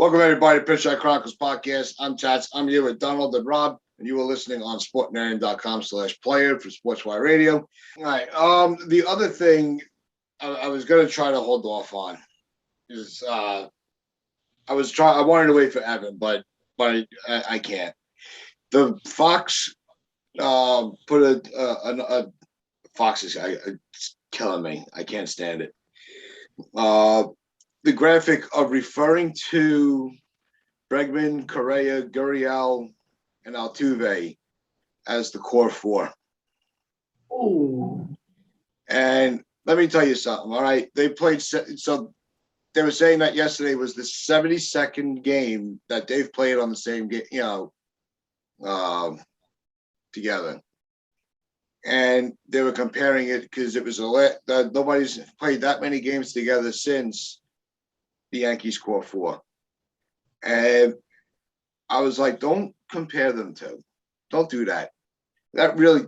Welcome everybody to PinstripeChronicles podcast. I'm Tats. I'm here with Donald and Rob, and you are listening on sportnarian.com/player for SportsY Radio. All right. The other thing I was going to try to hold off on is I wanted to wait for Evan, but I can't. The Fox put a Fox is it's killing me. I can't stand it. The graphic of referring to Bregman, Correa, Gurriel, and Altuve as the core four. Oh. And let me tell you something, all right? They played, so they were saying that yesterday was the 72nd game that they've played on the same game, together. And they were comparing it because it was nobody's played that many games together since the Yankees core four. And I was like, don't compare them to. Don't do that. That really,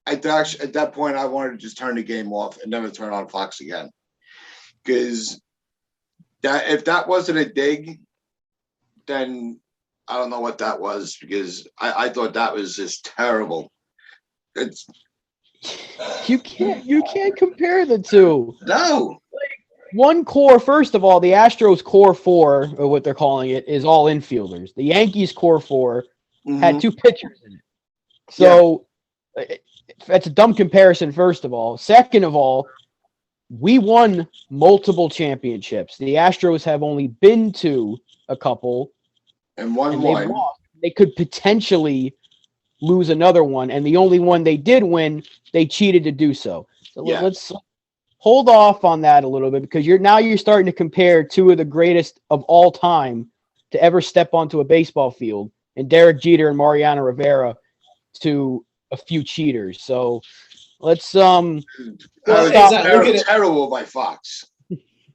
at that point, I wanted to just turn the game off and never turn on Fox again. Because if that wasn't a dig, then I don't know what that was, because I thought that was just terrible. It's You can't compare the two. no. One core, first of all, the Astros core four, or what they're calling it, is all infielders. The Yankees core four had two pitchers in it. So that's a dumb comparison, first of all. Second of all, we won multiple championships. The Astros have only been to a couple. And one. They could potentially lose another one. And the only one they did win, they cheated to do so. So let's hold off on that a little bit, because you're starting to compare two of the greatest of all time to ever step onto a baseball field, and Derek Jeter and Mariano Rivera, to a few cheaters. So let's That was terrible by Fox.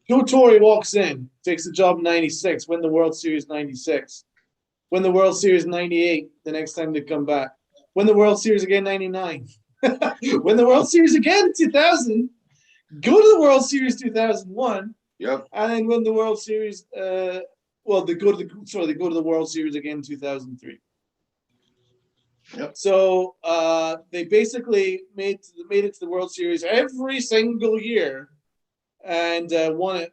Joe Torre walks in, takes the job in 96, win the World Series 96. Win the World Series 98 the next time they come back. Win the World Series again 99. Win the World Series again in 2000. Go to the World Series 2001. Yep. And then win the World Series. They go to the World Series again in 2003. Yep. So they basically made it to the World Series every single year, and won it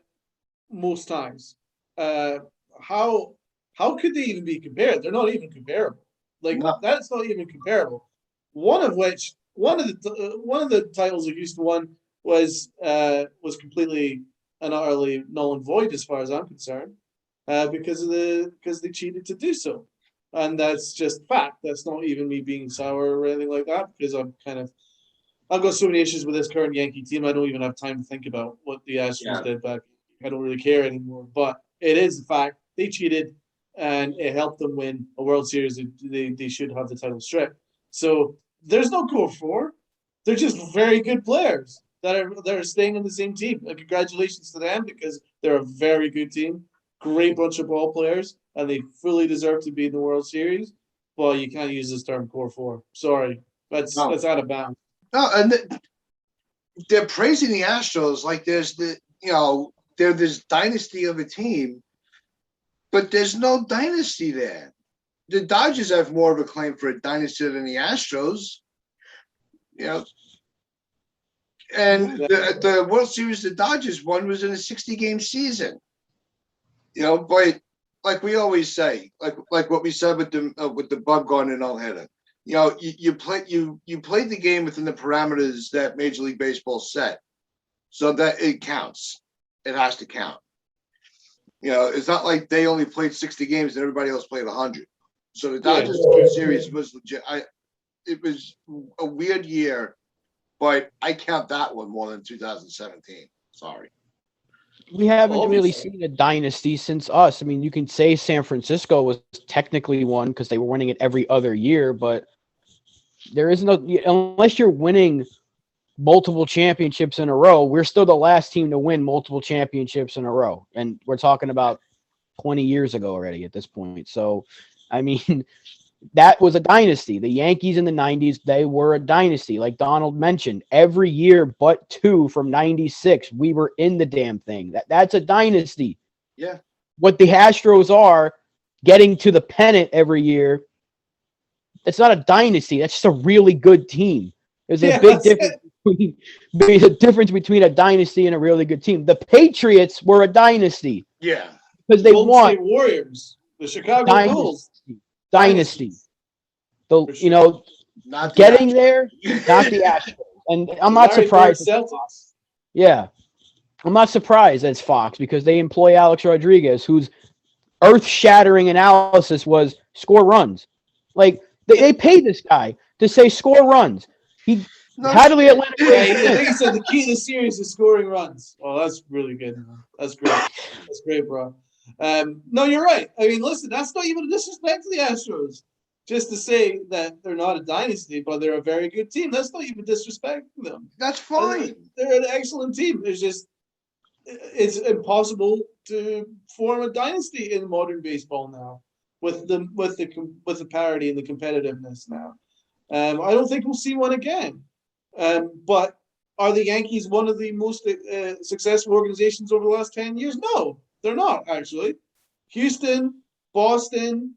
most times. How could they even be compared? They're not even comparable. That's not even comparable. One of the titles that Houston won was completely and utterly null and void as far as I'm concerned, because they cheated to do so, and that's just fact. That's not even me being sour or anything like that, because I've got so many issues with this current Yankee team. I don't even have time to think about what the Astros did back. I don't really care anymore. But it is a fact. They cheated, and it helped them win a World Series. They should have the title stripped. So there's no core four. They're just very good players that are staying on the same team. Congratulations to them, because they're a very good team, great bunch of ball players, and they fully deserve to be in the World Series. But you can't use this term core four. Sorry, that's out of bounds. No, and they're praising the Astros like they're this dynasty of a team, but there's no dynasty there. The Dodgers have more of a claim for a dynasty than the Astros, And the World Series the Dodgers won was in a 60-game season. But like we always say, like what we said with the Bumgarner no-hitter. You played the game within the parameters that Major League Baseball set, so that it counts. It has to count. It's not like they only played 60 games and everybody else played 100. So the Dodgers series was legit. It was a weird year, but I count that one more than 2017. Sorry. We haven't really seen a dynasty since us. I mean, you can say San Francisco was technically one because they were winning it every other year, but there is no, unless you're winning multiple championships in a row, we're still the last team to win multiple championships in a row. And we're talking about 20 years ago already at this point. So, I mean, that was a dynasty. The Yankees in the 90s, they were a dynasty. Like Donald mentioned, every year but two from 96, we were in the damn thing. That's a dynasty. Yeah. what the Astros are, getting to the pennant every year, it's not a dynasty. That's just a really good team. There's a big difference between a dynasty and a really good team. The Patriots were a dynasty. Yeah. Because they Golden won. State Warriors, the Chicago Bulls. Dynasty. Sure. Not getting there, not the Astros. And I'm not surprised. Yeah. I'm not surprised it's Fox because they employ Alex Rodriguez, whose earth-shattering analysis was score runs. Like, they paid this guy to say score runs. How do we Atlanta? I think he said the key to the series is scoring runs. Oh, that's really good. Man. That's great. That's great, bro. No, you're right. I mean, listen, that's not even a disrespect to the Astros. Just to say that they're not a dynasty, but they're a very good team. That's not even disrespecting them. That's fine. They're an excellent team. It's impossible to form a dynasty in modern baseball now with the parity and the competitiveness now. I don't think we'll see one again. But are the Yankees one of the most successful organizations over the last 10 years? No, they're not, actually. Houston, Boston,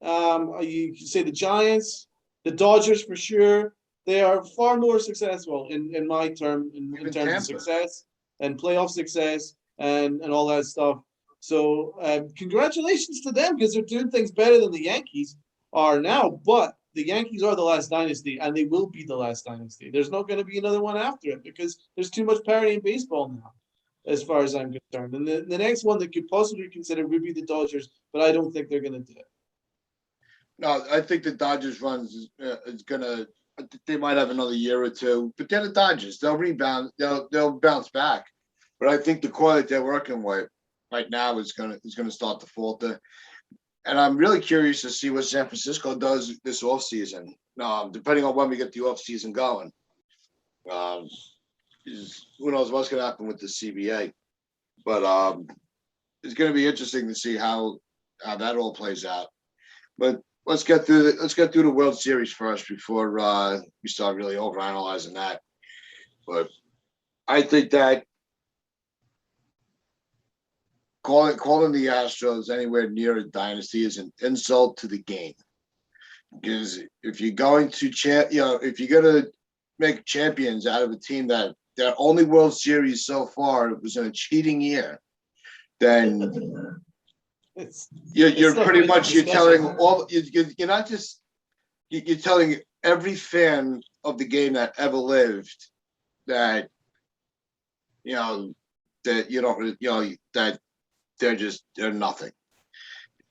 you can say the Giants, the Dodgers for sure. They are far more successful in my term, in terms of success and playoff success and all that stuff. So congratulations to them because they're doing things better than the Yankees are now. But the Yankees are the last dynasty, and they will be the last dynasty. There's not going to be another one after it because there's too much parity in baseball now, as far as I'm concerned. And the next one that could possibly consider would be the Dodgers, but I don't think they're going to do it. No, I think the Dodgers runs is going to – they might have another year or two, but they're the Dodgers. They'll rebound. They'll bounce back. But I think the core that they're working with right now is going to start to falter. And I'm really curious to see what San Francisco does this offseason, depending on when we get the offseason going. Who knows what's going to happen with the CBA. But it's going to be interesting to see how that all plays out. But let's get through the World Series first before we start really overanalyzing that. But I think that calling the Astros anywhere near a dynasty is an insult to the game. Because if you're going to if you're going to make champions out of a team that their only World Series so far was in a cheating year, then you're telling every fan of the game that ever lived that that they're nothing,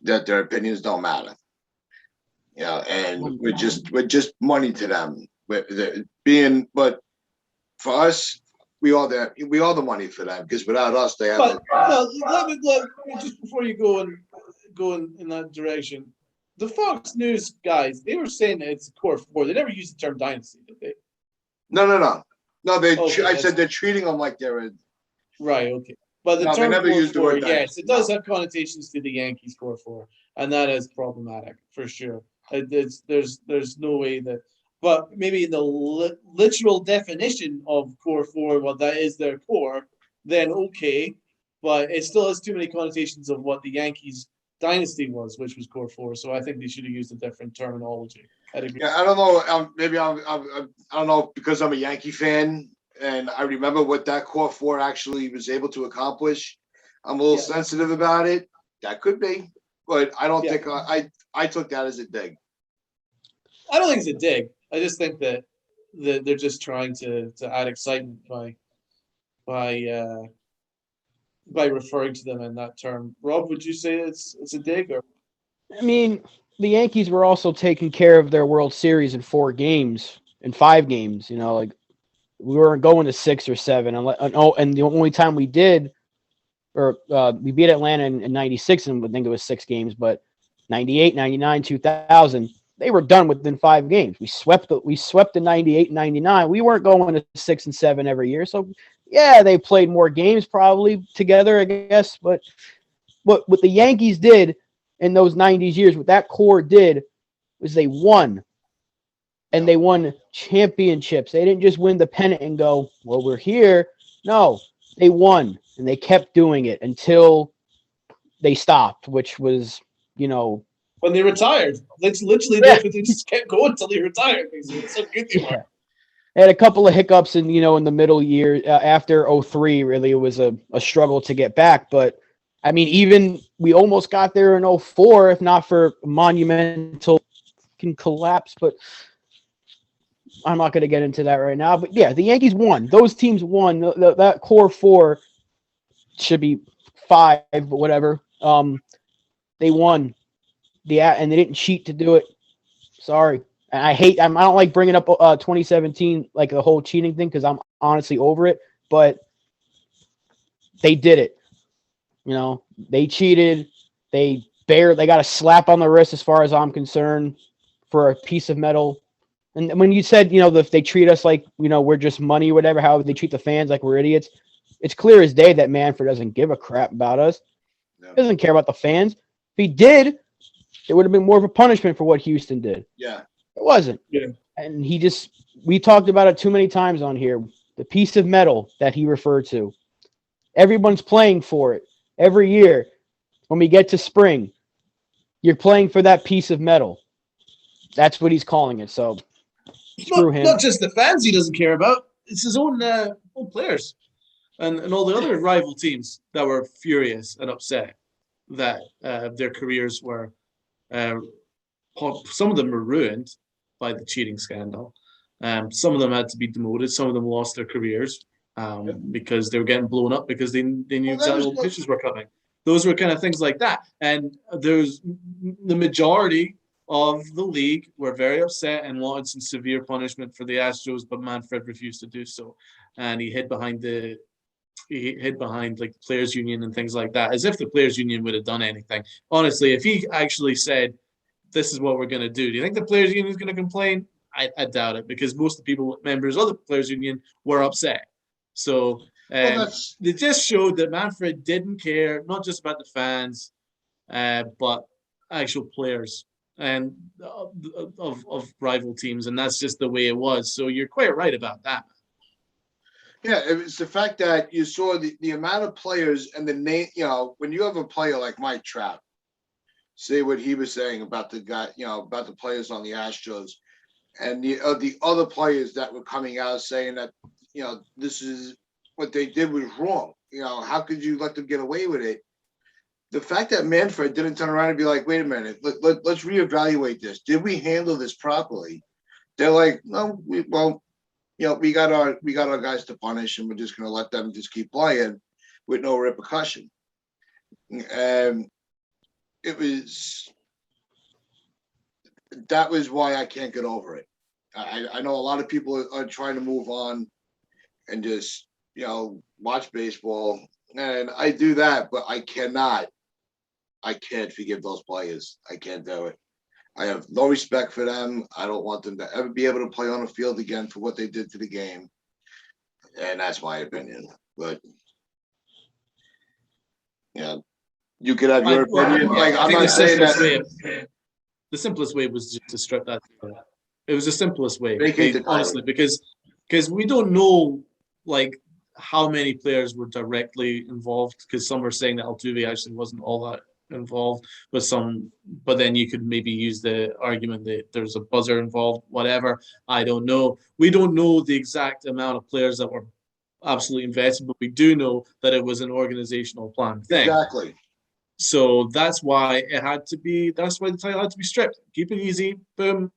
that their opinions don't matter, and we're just money to them. But for us, we are the money for them because without us, they have. But just before you go in that direction, the Fox News guys, they were saying that it's a core four. They never used the term dynasty, did they? No. I said they're treating them like they're right. Okay. But the term never used the word yes, it does have connotations to the Yankees core four, and that is problematic for sure. There's no way that, but maybe in the literal definition of core four, well, that is their core, then okay, but it still has too many connotations of what the Yankees dynasty was, which was core four. So I think they should have used a different terminology. I'd agree. Yeah, I don't know. Maybe I don't know because I'm a Yankee fan. And I remember what that core four actually was able to accomplish. I'm a little sensitive about it. That could be, but I don't think I took that as a dig. I don't think it's a dig. I just think that they're just trying to add excitement by referring to them in that term. Rob, would you say it's a dig? Or I mean, the Yankees were also taking care of their World Series in 5 games. Like. We weren't going to 6 or 7. And the only time we did, we beat Atlanta in 96, and I think it was 6 games, but 98, 99, 2000, they were done within 5 games. We swept the 98, 99. We weren't going to 6 and 7 every year. So, yeah, they played more games probably together, I guess. But what the Yankees did in those 90s years, what that core did was they won. And they won championships. They didn't just win the pennant and go, well, we're here. No, they won, and they kept doing it until they stopped, which was, when they retired. Like literally, they just kept going until they retired. It's so good they were. They had a couple of hiccups in the middle year after 03. Really, it was a struggle to get back. But I mean, even we almost got there in 04, if not for monumental collapse. But I'm not going to get into that right now. But yeah, the Yankees won. Those teams won. That core four should be 5, but whatever. They won. And they didn't cheat to do it. Sorry. And I don't like bringing up 2017, like the whole cheating thing, because I'm honestly over it. But they did it. They cheated. They got a slap on the wrist, as far as I'm concerned, for a piece of metal. And when you said, if they treat us like, we're just money or whatever, how they treat the fans like we're idiots, it's clear as day that Manfred doesn't give a crap about us. No. He doesn't care about the fans. If he did, it would have been more of a punishment for what Houston did. Yeah. It wasn't. Yeah. And we talked about it too many times on here. The piece of metal that he referred to. Everyone's playing for it. Every year, when we get to spring, you're playing for that piece of metal. That's what he's calling it. So screw him. Not just the fans he doesn't care about. It's his own players and all the other rival teams that were furious and upset that their careers were. Some of them were ruined by the cheating scandal. Some of them had to be demoted. Some of them lost their careers because they were getting blown up because they knew exactly what pitches were coming. Those were kind of things like that. And there's the majority of the league were very upset and wanted some severe punishment for the Astros, but Manfred refused to do so. And he hid behind like players union and things like that, as if the players union would have done anything. Honestly, if he actually said, this is what we're going to do you think the players union is going to complain? I doubt it, because most of the people, members of the players union, were upset. So they just showed that Manfred didn't care, not just about the fans, but actual players and of rival teams, and that's just the way it was. So you're quite right about that. Yeah, it's the fact that you saw the amount of players and the name. When you have a player like Mike Trout, say what he was saying about the guy, about the players on the Astros, and the other players that were coming out saying that this is what they did was wrong. How could you let them get away with it? The fact that Manfred didn't turn around and be like, wait a minute, let's reevaluate this. Did we handle this properly? They're like, no, we got our guys to punish, and we're just going to let them just keep playing with no repercussion. And that was why I can't get over it. I know a lot of people are trying to move on and just, watch baseball, and I do that, but I can't forgive those players. I can't do it. I have no respect for them. I don't want them to ever be able to play on a field again for what they did to the game. And that's my opinion. But you could have your opinion. I'm not saying that. The simplest way was just to strip that. It was the simplest way, honestly, because we don't know how many players were directly involved. Because some were saying that Altuve actually wasn't all that involved, but then you could maybe use the argument that there's a buzzer involved, whatever. I don't know. We don't know the exact amount of players that were absolutely invested, but we do know that it was an organizational plan thing. Exactly. So that's why the title had to be stripped. Keep it easy, boom,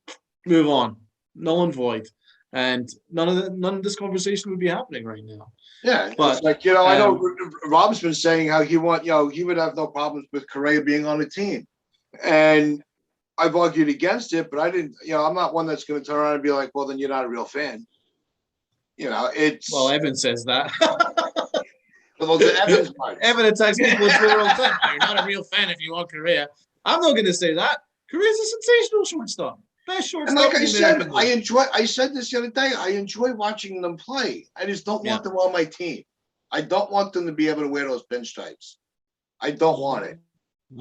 move on, null and void, and none of this conversation would be happening right now. Yeah, but I know Rob's been saying how he would have no problems with Correa being on the team, and I've argued against it, but I didn't. I'm not one that's going to turn around and be like, well, then you're not a real fan. Well, Evan says that. Well, Evan's part. Evan attacks people for their own thing. You're not a real fan if you want Correa. I'm not going to say that. Correa's a sensational shortstop. Best shortstop. And like I said, I said this the other day. I enjoy watching them play. I just don't want them on my team. I don't want them to be able to wear those pinstripes. I don't want it.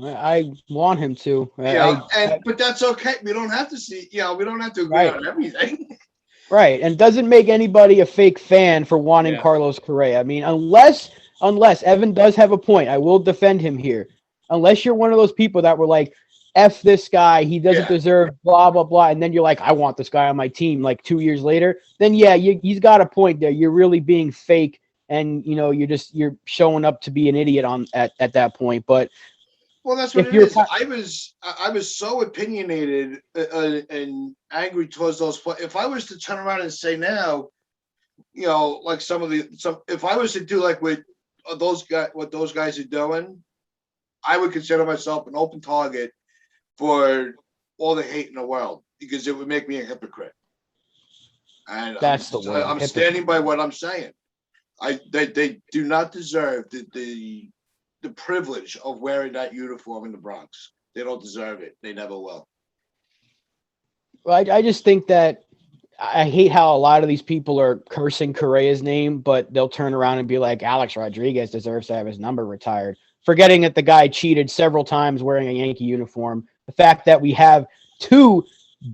I want him to. But that's okay. We don't have to see. We don't have to agree on everything. Right, and doesn't make anybody a fake fan for wanting Carlos Correa. I mean, unless Evan does have a point, I will defend him here. unless you're one of those people that were like, F this guy, he doesn't deserve blah, blah, blah. And then you're like, I want this guy on my team like 2 years later. Then, he's got a point there. You're really being fake. And, you're showing up to be an idiot at that point. But well, that's what it is. I was so opinionated and angry towards those. If I was to turn around and say now, like if I was to do like what those guys are doing, I would consider myself an open target for all the hate in the world because it would make me a hypocrite. And I'm standing by what I'm saying. They do not deserve the privilege of wearing that uniform in the Bronx. They don't deserve it. They never will. Well, I just think that I hate how a lot of these people are cursing Correa's name, but they'll turn around and be like, Alex Rodriguez deserves to have his number retired, forgetting that the guy cheated several times wearing a Yankee uniform. The fact that we have two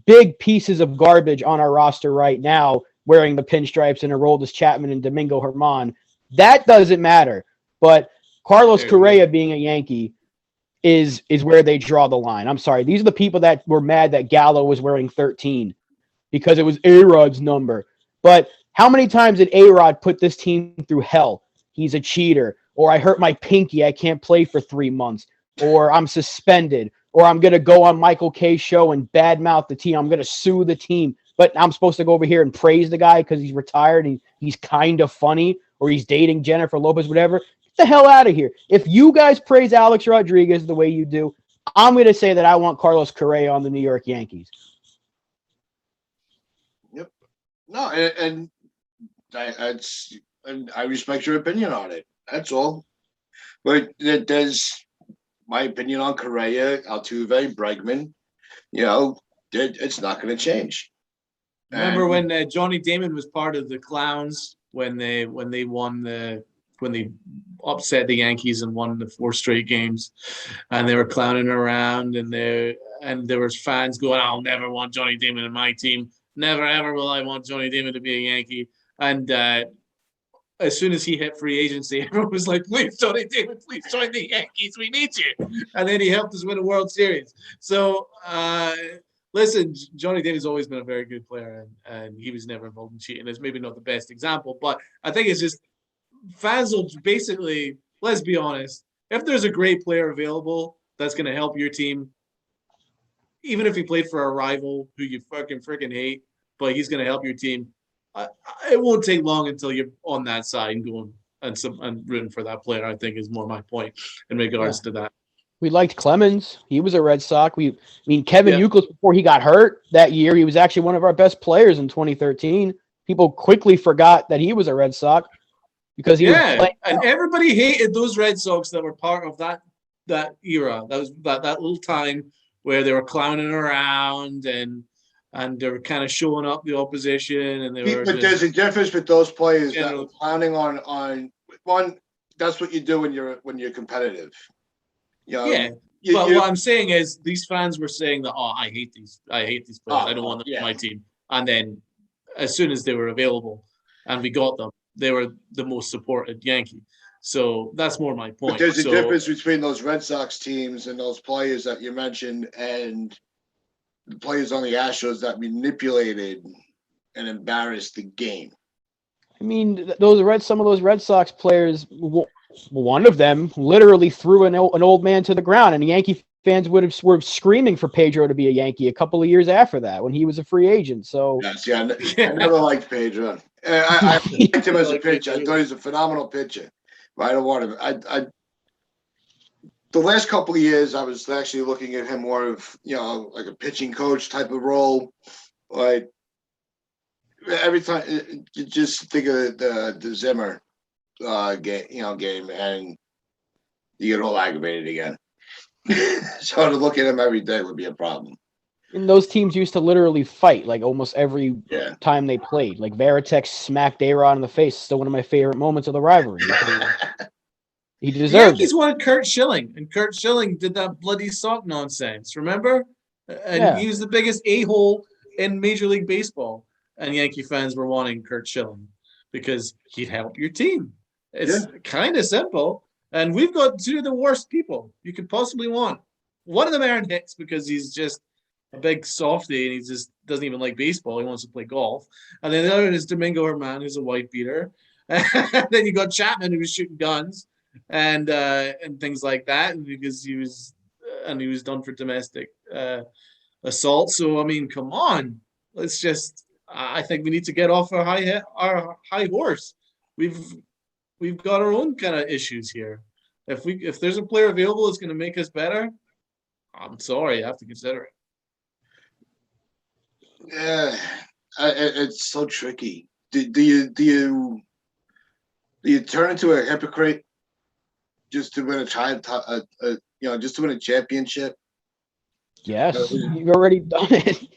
big pieces of garbage on our roster right now wearing the pinstripes and Aroldis Chapman and Domingo Germán, that doesn't matter. But Carlos Correa being a Yankee is where they draw the line. I'm sorry. These are the people that were mad that Gallo was wearing 13 because it was A-Rod's number. But how many times did A-Rod put this team through hell? He's a cheater. Or I hurt my pinky. I can't play for 3 months. Or I'm suspended. Or I'm going to go on Michael K's show and badmouth the team. I'm going to sue the team. But I'm supposed to go over here and praise the guy because he's retired and he's kind of funny. Or he's dating Jennifer Lopez, whatever. Get the hell out of here. If you guys praise Alex Rodriguez the way you do, I'm going to say that I want Carlos Correa on the New York Yankees. Yep. No, and I respect your opinion on it. That's all. But there's my opinion on Correa, Altuve, Bregman. It's not going to change. Remember when Johnny Damon was part of the clowns when they upset the Yankees and won the 4 straight games, and they were clowning around, and there was fans going, "I'll never want Johnny Damon in my team. Never ever will I want Johnny Damon to be a Yankee." And as soon as he hit free agency, everyone was like, "Please, Johnny Damon, please join the Yankees. We need you." And then he helped us win a World Series. So. Listen, Johnny Damon's always been a very good player, and he was never involved in cheating. It's maybe not the best example, but I think it's just fans will basically, let's be honest, if there's a great player available that's going to help your team, even if he played for a rival who you freaking hate, but he's going to help your team, it won't take long until you're on that side and going and rooting for that player, I think is more my point in regards to that. We liked Clemens. He was a Red Sox. Kevin Youkilis, before he got hurt that year, he was actually one of our best players in 2013. People quickly forgot that he was a Red Sox because he was playing. And everybody hated those Red Sox that were part of that era. That was that little time where they were clowning around and they were kind of showing up the opposition, and they were. But there's a difference with those players that are clowning on one. That's what you do when you're competitive. What I'm saying is these fans were saying that, I hate these players. I don't want them on my team. And then as soon as they were available and we got them, they were the most supported Yankee. So that's more my point. But there's a difference between those Red Sox teams and those players that you mentioned and the players on the Astros that manipulated and embarrassed the game. I mean, some of those Red Sox players, one of them literally threw an old man to the ground, and Yankee fans were screaming for Pedro to be a Yankee a couple of years after that when he was a free agent. So I never liked Pedro. I liked him as a pitcher. I thought he was a phenomenal pitcher, but I don't want him. The last couple of years, I was actually looking at him more of like a pitching coach type of role. Like every time, you just think of the Zimmer game, and you get all aggravated again. So to look at him every day would be a problem. And those teams used to literally fight like almost every time they played. Like Veritek smacked A-Rod in the face. Still one of my favorite moments of the rivalry. He deserved it. Yankees wanted Kurt Schilling, and Kurt Schilling did that bloody sock nonsense. Remember? And he was the biggest a-hole in Major League Baseball. And Yankee fans were wanting Kurt Schilling because he'd help your team. It's kind of simple. And we've got two of the worst people you could possibly want. One of them, Aaron Hicks, because he's just a big softy and he just doesn't even like baseball. He wants to play golf. And then the other is Domingo Herman, who's a white beater. And then you got Chapman, who was shooting guns and things like that, and because he was done for domestic assault. So I mean, come on, let's just. I think we need to get off our high horse. We've got our own kind of issues here. If there's a player available that's going to make us better, I'm sorry, I have to consider it. Yeah, it's so tricky. Do you turn into a hypocrite just to win just to win a championship? Yes, you've already done it.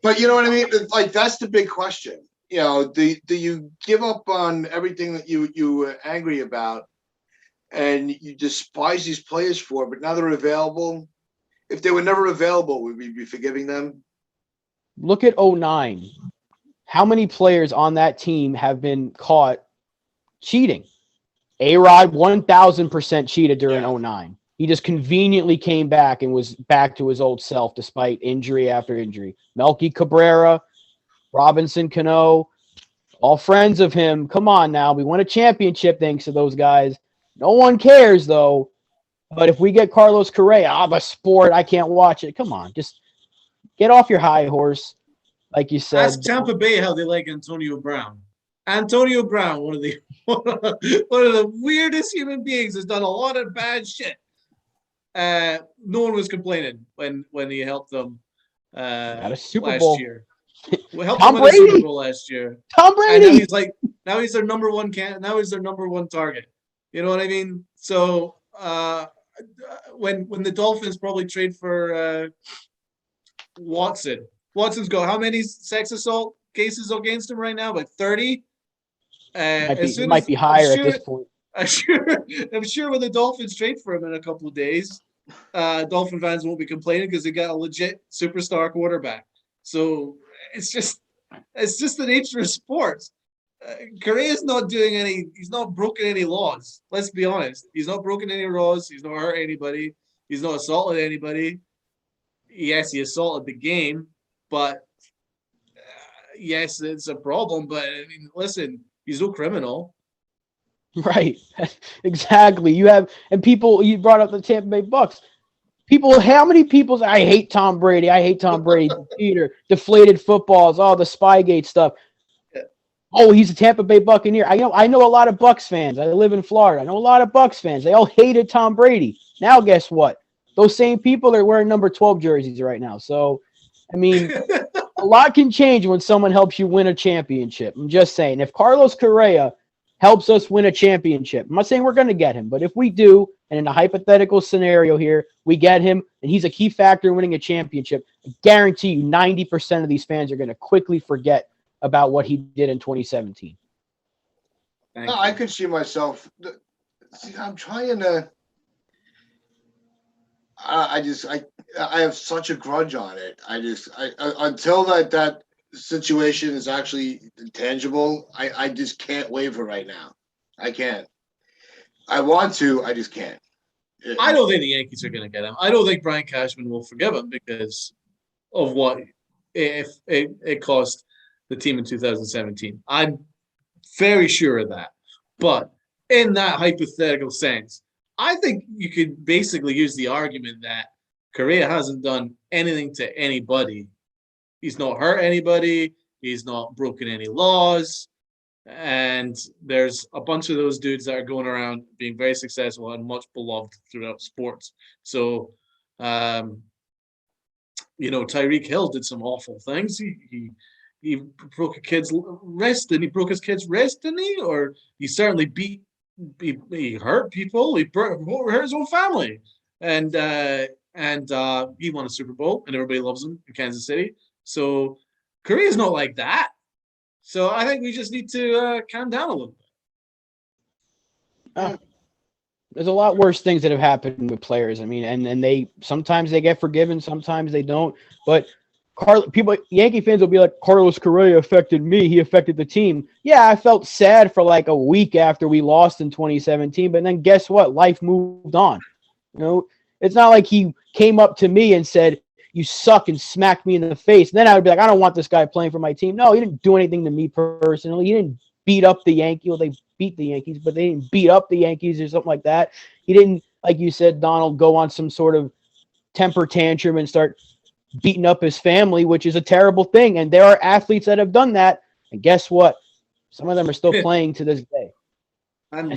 But you know what I mean? Like, that's the big question. Do you give up on everything that you were angry about and you despise these players for, but now they're available? If they were never available, would we be forgiving them? Look at 09. How many players on that team have been caught cheating? A-Rod 1,000% cheated during 09. He just conveniently came back and was back to his old self despite injury after injury. Melky Cabrera, Robinson Cano, all friends of him. Come on now. We won a championship thanks to those guys. No one cares, though. But if we get Carlos Correa, the sport, I can't watch it. Come on. Just get off your high horse, like you said. Ask Tampa Bay how they like Antonio Brown. Antonio Brown, one of the weirdest human beings, has done a lot of bad shit. No one was complaining when he helped them At a Super last Bowl. year. We helped Tom them win a Brady. Super Bowl last year. Tom Brady. And now he's their number one now he's their number one target. You know what I mean? So when the Dolphins probably trade for Watson's got how many sex assault cases against him right now? Like 30. It might be higher at this point. I'm sure when the Dolphins trade for him in a couple of days, Dolphin fans won't be complaining because they got a legit superstar quarterback. So it's just the nature of sports. Correa's not he's not broken any laws. Let's be honest. He's not broken any laws. He's not hurt anybody. He's not assaulted anybody. Yes, he assaulted the game, but yes, it's a problem. But I mean, listen, he's no criminal. Right. Exactly. You brought up the Tampa Bay Bucks. How many people say, I hate Tom Brady. I hate Tom Brady. Peter, deflated footballs, all the Spygate stuff. Yeah. Oh, he's a Tampa Bay Buccaneer. I know a lot of Bucks fans. I live in Florida. I know a lot of Bucks fans. They all hated Tom Brady. Now, guess what? Those same people are wearing number 12 jerseys right now. So, I mean, a lot can change when someone helps you win a championship. I'm just saying, if Carlos Correa helps us win a championship, I'm not saying we're going to get him, but if we do, and in a hypothetical scenario here, we get him, and he's a key factor in winning a championship, I guarantee you 90% of these fans are going to quickly forget about what he did in 2017. I could see myself. I'm trying to. I have such a grudge on it. Until that situation is actually tangible, I just can't waver right now. I can't. I want to, I just can't. I don't think the Yankees are going to get him. I don't think Brian Cashman will forgive him because of what it cost the team in 2017. I'm very sure of that. But in that hypothetical sense, I think you could basically use the argument that Correa hasn't done anything to anybody. He's not hurt anybody. He's not broken any laws. And there's a bunch of those dudes that are going around being very successful and much beloved throughout sports. So, Tyreek Hill did some awful things. He broke a kid's wrist, and he broke his kid's wrist, didn't he? Or he certainly he hurt people. He hurt his own family. And he won a Super Bowl, and everybody loves him in Kansas City. So Korea's not like that. So I think we just need to calm down a little bit. There's a lot worse things that have happened with players. I mean, and sometimes they get forgiven, sometimes they don't. But Yankee fans will be like, Carlos Correa affected me. He affected the team. Yeah, I felt sad for like a week after we lost in 2017, but then guess what? Life moved on. You know, it's not like he came up to me and said, you suck, and smacked me in the face. And then I would be like, I don't want this guy playing for my team. No, he didn't do anything to me personally. He didn't beat up the Yankees. Well, they beat the Yankees, but they didn't beat up the Yankees or something like that. He didn't, like you said, Donald, go on some sort of temper tantrum and start beating up his family, which is a terrible thing. And there are athletes that have done that. And guess what? Some of them are still playing to this day. And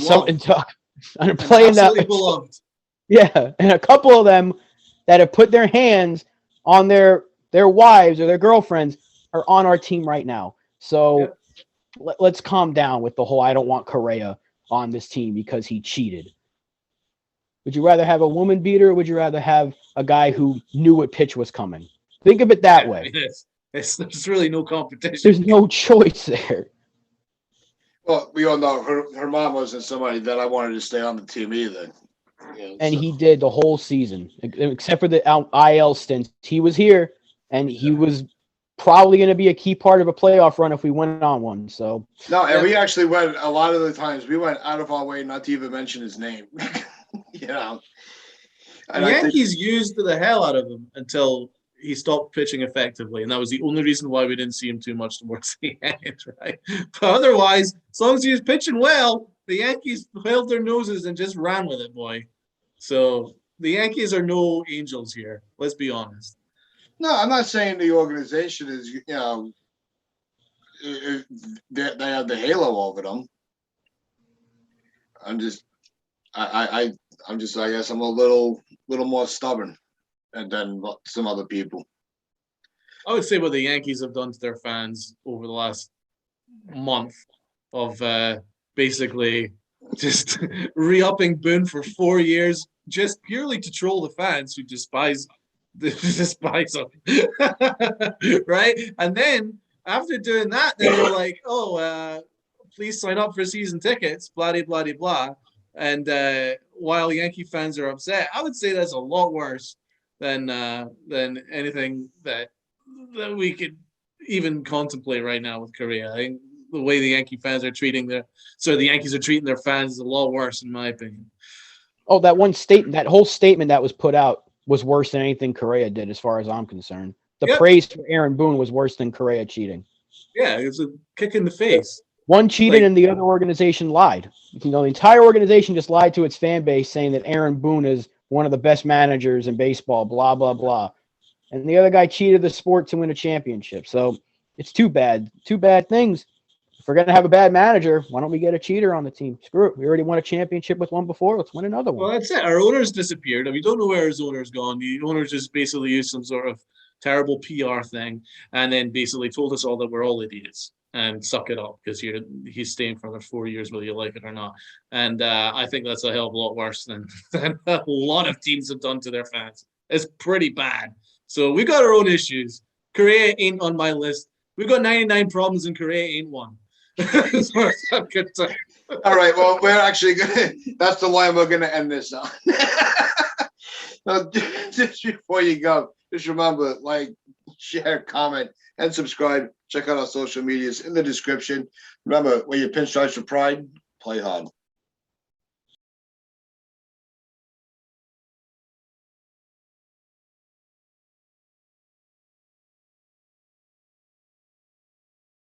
playing that. Beloved. Yeah. And a couple of them that have put their hands on their wives or their girlfriends are on our team right now. So let's calm down with the whole, I don't want Correa on this team because he cheated. Would you rather have a woman beater, or would you rather have a guy who knew what pitch was coming? Think of it that way. I mean, there's really no competition. There's no choice there. Well, we all know her mom wasn't somebody that I wanted to stay on the team either. You know, and he did the whole season, except for the IL stints. He was here, and he was probably going to be a key part of a playoff run if we went on one. So no, and we actually went a lot of the times. We went out of our way not to even mention his name. You know, and the Yankees used the hell out of him until he stopped pitching effectively, and that was the only reason why we didn't see him too much towards the end, right? But otherwise, as long as he was pitching well, the Yankees held their noses and just ran with it, boy. So the Yankees are no angels here. Let's be honest. No, I'm not saying the organization is, you know, they have the halo over them. I guess I'm a little more stubborn than some other people. I would say what the Yankees have done to their fans over the last month of basically just re-upping Boone for 4 years, just purely to troll the fans who despise them, right? And then after doing that, then they're like, "Oh, please sign up for season tickets." Blah blah blah blah. And while Yankee fans are upset, I would say that's a lot worse than anything that we could even contemplate right now with Correa. I think the way the Yankee fans are treating the Yankees are treating their fans is a lot worse, in my opinion. Oh, that whole statement that was put out was worse than anything Correa did, as far as I'm concerned. The praise for Aaron Boone was worse than Correa cheating. Yeah, it was a kick in the face. One cheated and the other organization lied. You know, the entire organization just lied to its fan base, saying that Aaron Boone is one of the best managers in baseball, blah, blah, blah. And the other guy cheated the sport to win a championship. So it's too bad. Two bad things. If we're going to have a bad manager, why don't we get a cheater on the team? Screw it. We already won a championship with one before. Let's win another one. Well, that's it. Our owner's disappeared. We don't know where his owner's gone. The owner's just basically used some sort of terrible PR thing and then basically told us all that we're all idiots and suck it up because he's staying for another 4 years whether you like it or not. And I think that's a hell of a lot worse than a lot of teams have done to their fans. It's pretty bad. So we got our own issues. Correa ain't on my list. We've got 99 problems and Correa ain't one. All right, well, we're actually gonna that's the line we're gonna end this on. Now, just before you go, just remember, like, share, comment, and subscribe. Check out our social medias in the description. Remember, wear your pinstripes for pride, play hard.